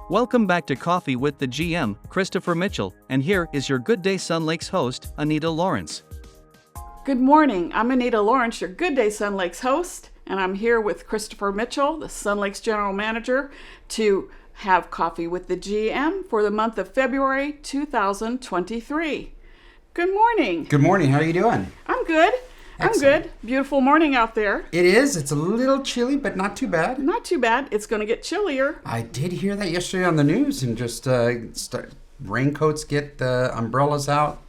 Welcome back to Coffee with the GM, Christopher Mitchell, and here is your Good Day Sun Lakes host, Anita Lawrence. Good morning. I'm Anita Lawrence, your Good Day Sun Lakes host, and I'm here with Christopher Mitchell, the Sun Lakes General Manager, to have Coffee with the GM for the month of February 2023. Good morning. Good morning. How are you doing? I'm good. Excellent. I'm good. Beautiful morning out there. It is. It's a little chilly, but not too bad. Not too bad. It's going to get chillier. I did hear that yesterday on the news, and just raincoats, get the umbrellas out.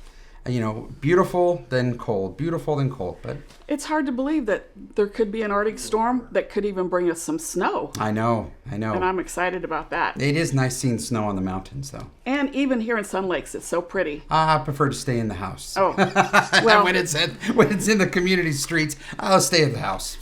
Beautiful, then cold. Beautiful, then cold. But it's hard to believe that there could be an Arctic storm that could even bring us some snow. I know. And I'm excited about that. It is nice seeing snow on the mountains, though. And even here in Sun Lakes, it's so pretty. I prefer to stay in the house. Oh, well. when it's in the community streets, I'll stay in the house.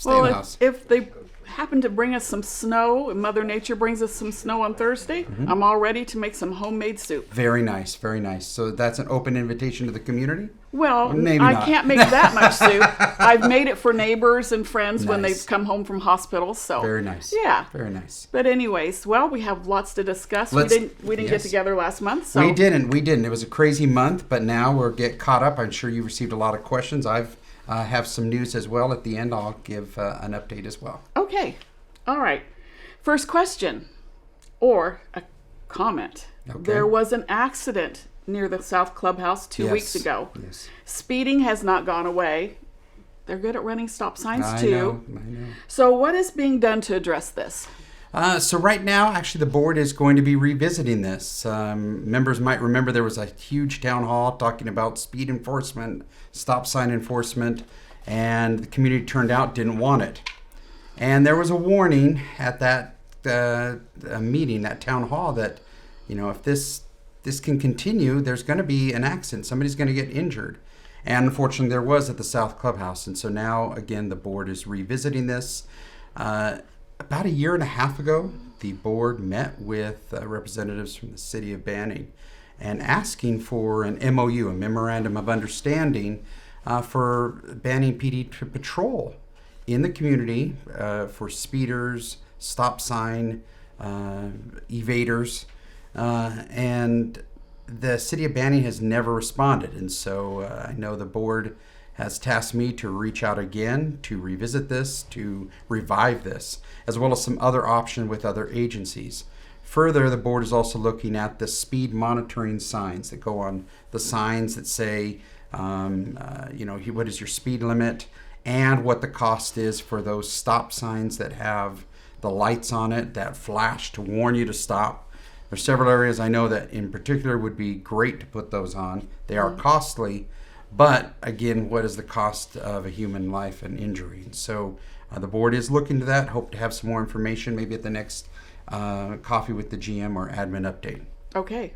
If they happen to bring us some snow, and Mother Nature brings us some snow on Thursday, I'm all ready to make some homemade soup. Very nice, very nice. So that's an open invitation to the community? Well, maybe I not. Can't make that much soup. I've made it for neighbors and friends when Nice. they've come home from hospitals. So Very nice. Yeah. Very nice. But anyways, well, we have lots to discuss. We didn't get yes. together last month. So We didn't. It was a crazy month, but now we'll get caught up. I'm sure you received a lot of questions. I've have some news as well. At the end, I'll give an update as well. Okay. All right. First question or a comment. Okay. There was an accident near the South Clubhouse 2 weeks ago. Yes. Speeding has not gone away. They're good at running stop signs too. I know. So what is being done to address this? So right now, actually, the board is going to be revisiting this. Members might remember there was a huge town hall talking about speed enforcement, stop sign enforcement, and the community turned out didn't want it. And there was a warning at that meeting, that town hall, that if this can continue, there's going to be an accident. Somebody's going to get injured. And unfortunately, there was at the South Clubhouse. And so now, again, the board is revisiting this. About a year and a half ago, the board met with representatives from the city of Banning and asking for an MOU, a Memorandum of Understanding, for Banning PD to patrol in the community for speeders, stop sign, evaders. And the city of Banning has never responded. And so I know the board has tasked me to reach out again, to revisit this, to revive this, as well as some other options with other agencies. Further, the board is also looking at the speed monitoring signs that go on the signs that say, what is your speed limit, and what the cost is for those stop signs that have the lights on it that flash to warn you to stop. There's several areas I know that in particular would be great to put those on. They are costly, but again, what is the cost of a human life and injury? And so the board is looking to that. Hope to have some more information maybe at the next Coffee with the GM or admin update. Okay.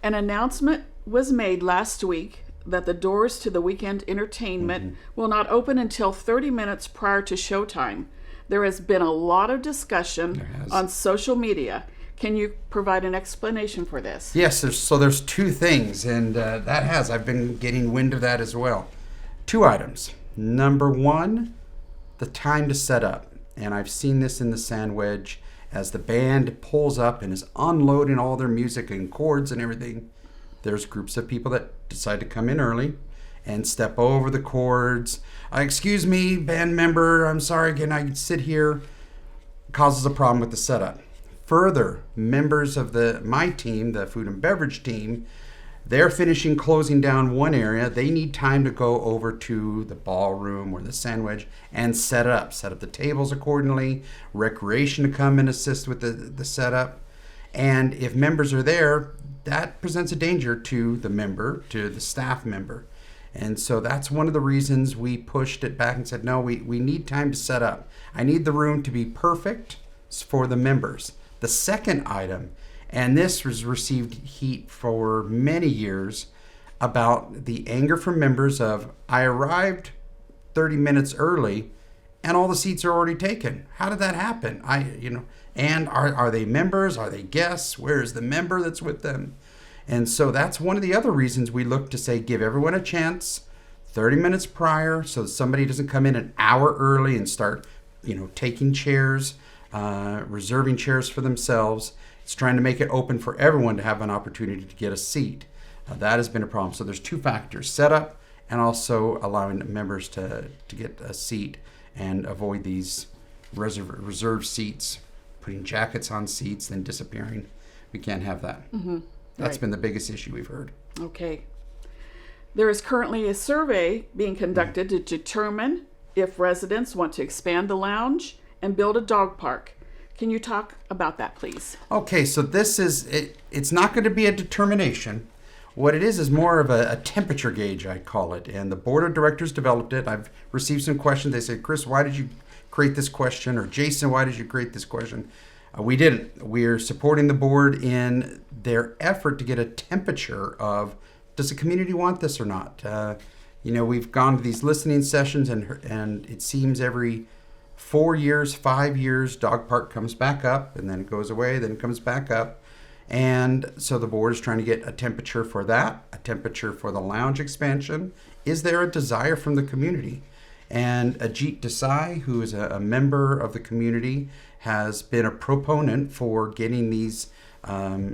An announcement was made last week that the doors to the weekend entertainment will not open until 30 minutes prior to showtime. There has been a lot of discussion on social media. Can you provide an explanation for this? Yes, there's two things, and I've been getting wind of that as well. Two items. Number one, the time to set up. And I've seen this in the Sand Wedge as the band pulls up and is unloading all their music and chords and everything. There's groups of people that decide to come in early and step over the chords. Excuse me, band member, I'm sorry, can I sit here? Causes a problem with the setup. Further, members of my team, the food and beverage team, they're closing down one area. They need time to go over to the ballroom or the Sand Wedge and set up the tables accordingly, recreation to come and assist with the setup. And if members are there, that presents a danger to the staff member. And so that's one of the reasons we pushed it back and said, no, we need time to set up. I need the room to be perfect for the members. The second item, and this was received heat for many years, about the anger from members of, I arrived 30 minutes early and all the seats are already taken. How did that happen? And are they members? Are they guests? Where is the member that's with them? And so that's one of the other reasons we look to say, give everyone a chance 30 minutes prior so that somebody doesn't come in an hour early and start, taking chairs. reserving chairs for themselves. It's trying to make it open for everyone to have an opportunity to get a seat. That has been a problem. So there's two factors: setup and also allowing members to get a seat and avoid these reserved seats, putting jackets on seats, then disappearing. We can't have that. Mm-hmm. That's Right. been the biggest issue we've heard. Okay. There is currently a survey being conducted to determine if residents want to expand the lounge and build a dog park. Can you talk about that, please? Okay, so this is, it's not going to be a determination. What it is more of a temperature gauge, I call it. And the board of directors developed it. I've received some questions. They said, Chris, why did you create this question? Or Jason, why did you create this question? We didn't. We're supporting the board in their effort to get a temperature of, does the community want this or not? We've gone to these listening sessions, and it seems every 4 years, 5 years, dog park comes back up, and then it goes away, then it comes back up. And so the board is trying to get a temperature for that, a temperature for the lounge expansion. Is there a desire from the community? And Ajit Desai, who is a member of the community, has been a proponent for getting these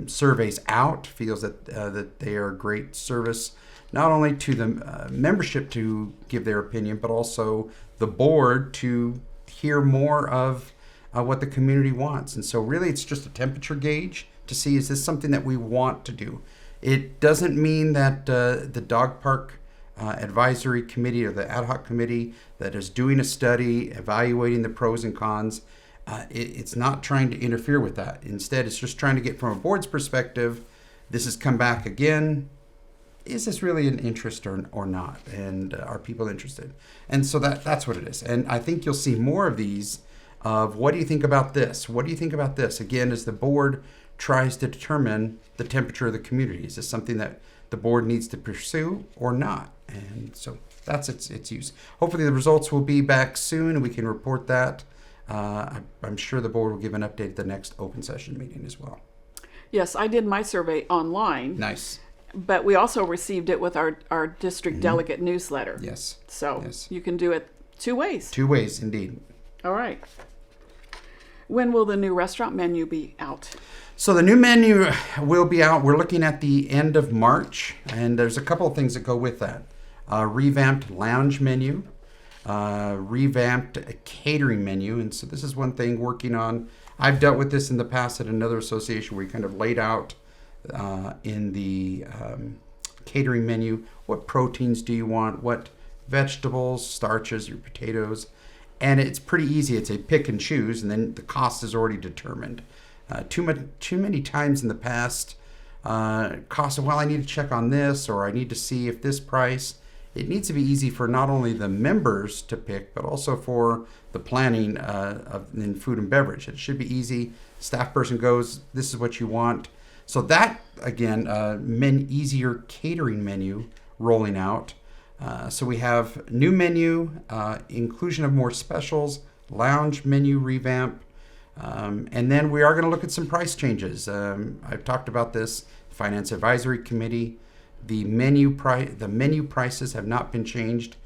surveys out, feels that they are a great service, not only to the membership to give their opinion, but also the board to hear more of what the community wants. And so really it's just a temperature gauge to see, is this something that we want to do? It doesn't mean that the dog park advisory committee or the ad hoc committee that is doing a study, evaluating the pros and cons, it's not trying to interfere with that. Instead, it's just trying to get from a board's perspective, this has come back again. Is this really an interest or not? And are people interested? And so that's what it is. And I think you'll see more of these of, what do you think about this? What do you think about this? Again, as the board tries to determine the temperature of the community. Is this something that the board needs to pursue or not? And so that's its use. Hopefully the results will be back soon and we can report that. I'm sure the board will give an update at the next open session meeting as well. Yes, I did my survey online. Nice. But we also received it with our district delegate newsletter. Yes. So Yes. you can do it two ways. Two ways, indeed. All right. When will the new restaurant menu be out? So the new menu will be out. We're looking at the end of March, and there's a couple of things that go with that. Revamped lounge menu, revamped catering menu. And so this is one thing working on. I've dealt with this in the past at another association where we kind of laid out in the catering menu, what proteins do you want, what vegetables, starches, your potatoes. And it's pretty easy. It's a pick and choose, and then the cost is already determined. Too many times in the past, cost of, well, I need to check on this, or I need to see if this price. It needs to be easy for not only the members to pick, but also for the planning in food and beverage. It should be easy. Staff person goes, this is what you want. So that, again, easier catering menu rolling out. So we have new menu, inclusion of more specials, lounge menu revamp, and then we are going to look at some price changes. I've talked about this, Finance Advisory Committee. The menu prices have not been changed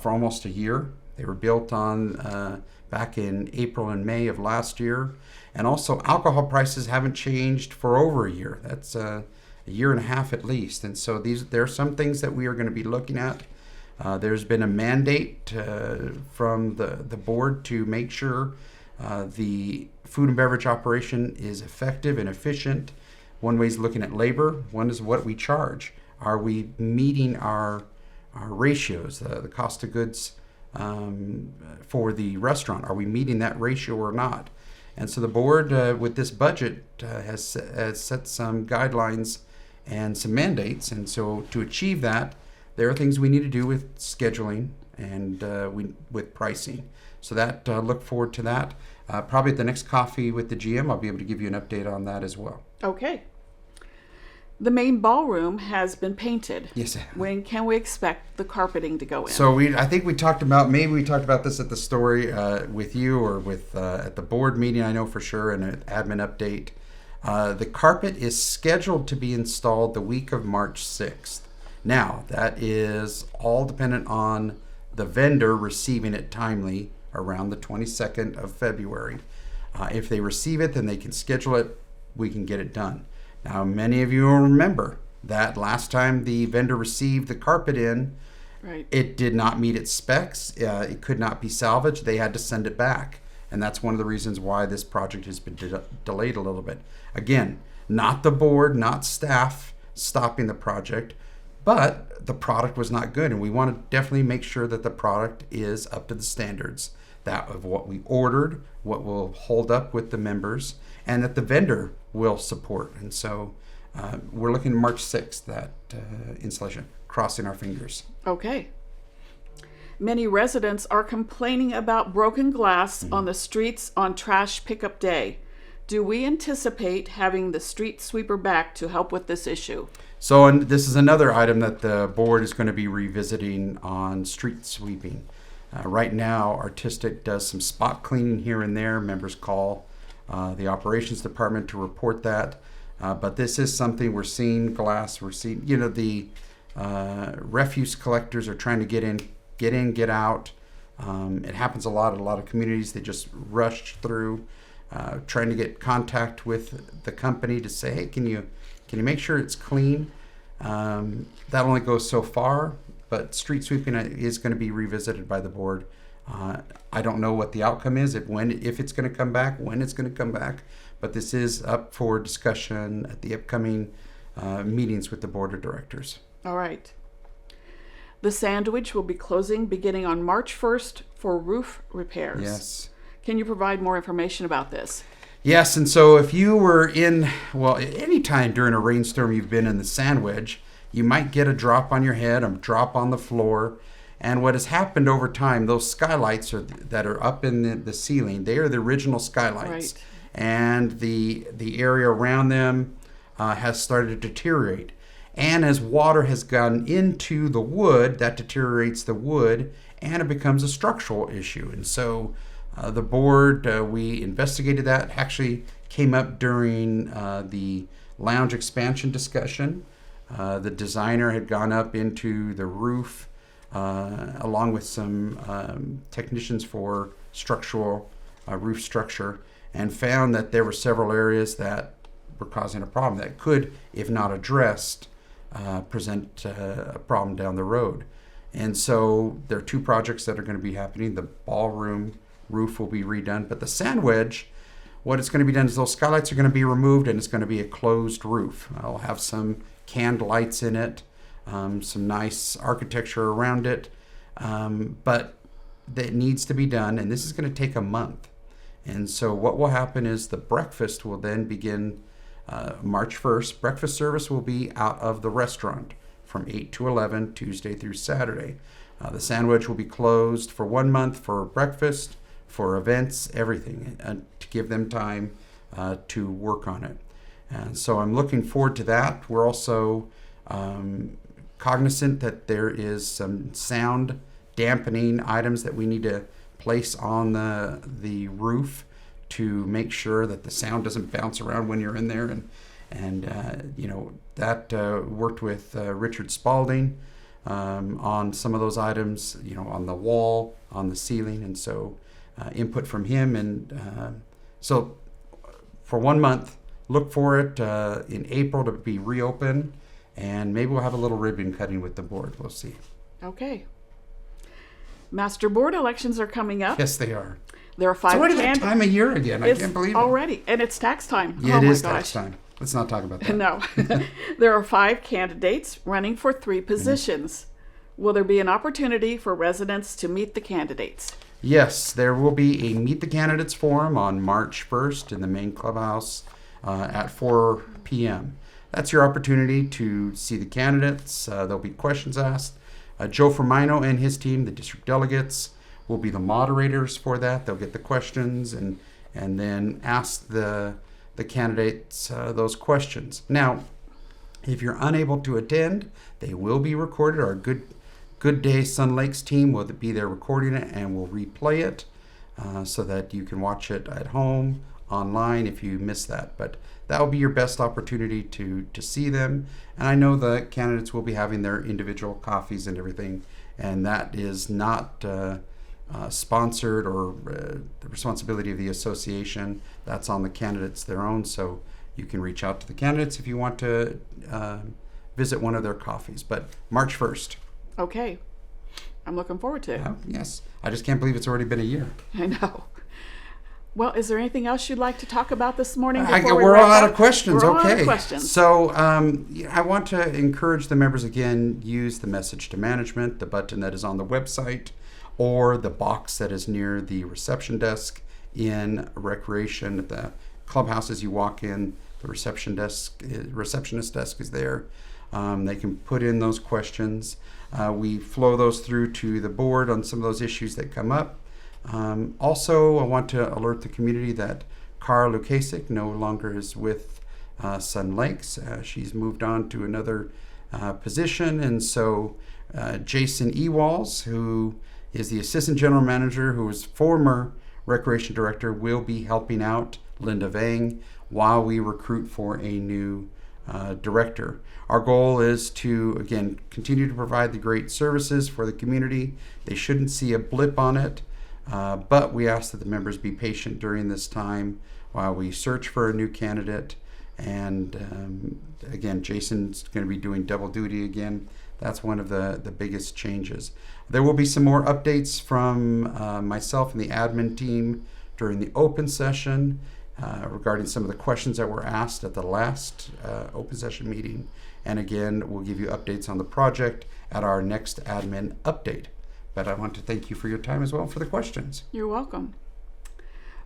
for almost a year. They were built on back in April and May of last year. And also alcohol prices haven't changed for over a year. That's a year and a half at least. And so there are some things that we are going to be looking at. There's been a mandate from the board to make sure the food and beverage operation is effective and efficient. One way is looking at labor. One is what we charge. Are we meeting our ratios, the cost of goods for the restaurant? Are we meeting that ratio or not? And so the board, with this budget, has set some guidelines and some mandates. And so to achieve that, there are things we need to do with scheduling and with pricing. So that look forward to that. Probably at the next coffee with the GM, I'll be able to give you an update on that as well. Okay. The main ballroom has been painted. Yes. When can we expect the carpeting to go in? So I think we talked about this at the story with you or with at the board meeting, I know for sure, and an admin update. The carpet is scheduled to be installed the week of March 6th. Now, that is all dependent on the vendor receiving it timely around the 22nd of February. If they receive it, then they can schedule it. We can get it done. Now, many of you will remember that last time the vendor received the carpet in, Right. it did not meet its specs. It could not be salvaged. They had to send it back. And that's one of the reasons why this project has been delayed a little bit. Again, not the board, not staff stopping the project, but the product was not good. And we want to definitely make sure that the product is up to the standards that of what we ordered, what will hold up with the members, and that the vendor will support. And so we're looking at March 6th, that installation, crossing our fingers. Okay. Many residents are complaining about broken glass on the streets on trash pickup day. Do we anticipate having the street sweeper back to help with this issue? So, and this is another item that the board is going to be revisiting on street sweeping. Right now, Artistic does some spot cleaning here and there. Members call the operations department to report that. But this is something we're seeing glass. We're seeing, the refuse collectors are trying to get in, get out. It happens a lot at a lot of communities. They just rush through, trying to get contact with the company to say, hey, can you make sure it's clean? That only goes so far, but street sweeping is going to be revisited by the board. I don't know what the outcome is, if it's going to come back, when it's going to come back, but this is up for discussion at the upcoming meetings with the board of directors. All right. The Sandwich will be closing beginning on March 1st for roof repairs. Yes. Can you provide more information about this? Yes, and so if you were any time during a rainstorm you've been in the Sandwich, you might get a drop on your head, a drop on the floor. And what has happened over time, those skylights that are up in the ceiling, they are the original skylights. Right. And the area around them has started to deteriorate. And as water has gone into the wood, that deteriorates the wood, and it becomes a structural issue. And so the board, we investigated that, actually came up during the lounge expansion discussion. The designer had gone up into the roof along with some technicians for structural roof structure, and found that there were several areas that were causing a problem that could, if not addressed, present a problem down the road. And so there are two projects that are going to be happening. The ballroom roof will be redone, but the Sandwich, what it's going to be done is those skylights are going to be removed, and it's going to be a closed roof. I'll have some canned lights in it, some nice architecture around it, but that needs to be done, and this is going to take a month. And so what will happen is the breakfast will then begin March 1st. Breakfast service will be out of the restaurant from 8 to 11, Tuesday through Saturday. The Sandwich will be closed for 1 month for breakfast, for events, everything, to give them time to work on it. And so I'm looking forward to that. We're also cognizant that there is some sound dampening items that we need to place on the roof to make sure that the sound doesn't bounce around when you're in there. And that worked with Richard Spalding on some of those items, on the wall, on the ceiling, and so input from him. And so for 1 month, look for it in April to be reopened, and maybe we'll have a little ribbon cutting with the board. We'll see. Okay. Master board elections are coming up. Yes, they are. There are 5 It's already that candidates. time of year again. I can't believe it. Already, and it's tax time. Yeah, Oh it my is gosh. tax time. Let's not talk about that. No. There are 5 candidates running for 3 positions. Will there be an opportunity for residents to meet the candidates? Yes, there will be a Meet the Candidates forum on March 1st in the main clubhouse at 4 p.m. That's your opportunity to see the candidates. There'll be questions asked. Joe Firmino and his team, the district delegates, will be the moderators for that. They'll get the questions and then ask the candidates those questions. Now, if you're unable to attend, they will be recorded. Our Good Day Sun Lakes team will be there recording it, and will replay it so that you can watch it at home, online, if you miss that. But that will be your best opportunity to see them. And I know the candidates will be having their individual coffees and everything, and that is not sponsored or the responsibility of the association. That's on the candidates their own, so you can reach out to the candidates if you want to visit one of their coffees. But March 1st. Okay. I'm looking forward to it. Yes. I just can't believe it's already been a year. I know. Well, is there anything else you'd like to talk about this morning? We're all out of questions. We're all okay. out of questions. So I want to encourage the members again, use the message to management, the button that is on the website, or the box that is near the reception desk in recreation. At the clubhouse as you walk in, the receptionist desk is there. They can put in those questions. We flow those through to the board on some of those issues that come up. Also, I want to alert the community that Cara Lukasik no longer is with Sun Lakes. She's moved on to another position, and so Jason Ewalls, who is the assistant general manager, who was former recreation director, will be helping out Linda Vang while we recruit for a new director. Our goal is to, again, continue to provide the great services for the community. They shouldn't see a blip on it, but we ask that the members be patient during this time while we search for a new candidate. And again, Jason's going to be doing double duty again. That's one of the biggest changes. There will be some more updates from myself and the admin team during the open session regarding some of the questions that were asked at the last open session meeting. And again, we'll give you updates on the project at our next admin update. But I want to thank you for your time as well for the questions. You're welcome.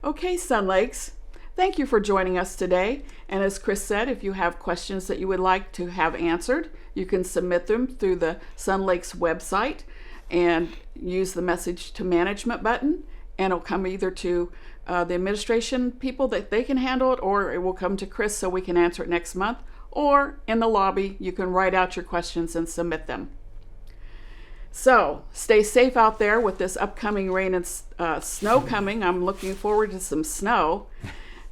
Okay, Sun Lakes. Thank you for joining us today. And as Chris said, if you have questions that you would like to have answered, you can submit them through the Sun Lakes website and use the message to management button. And it'll come either to the administration people that they can handle it, or it will come to Chris so we can answer it next month. Or in the lobby, you can write out your questions and submit them. So stay safe out there with this upcoming rain and snow coming. I'm looking forward to some snow.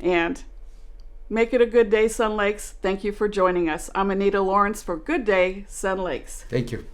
And make it a good day, Sun Lakes. Thank you for joining us. I'm Anita Lawrence for Good Day, Sun Lakes. Thank you.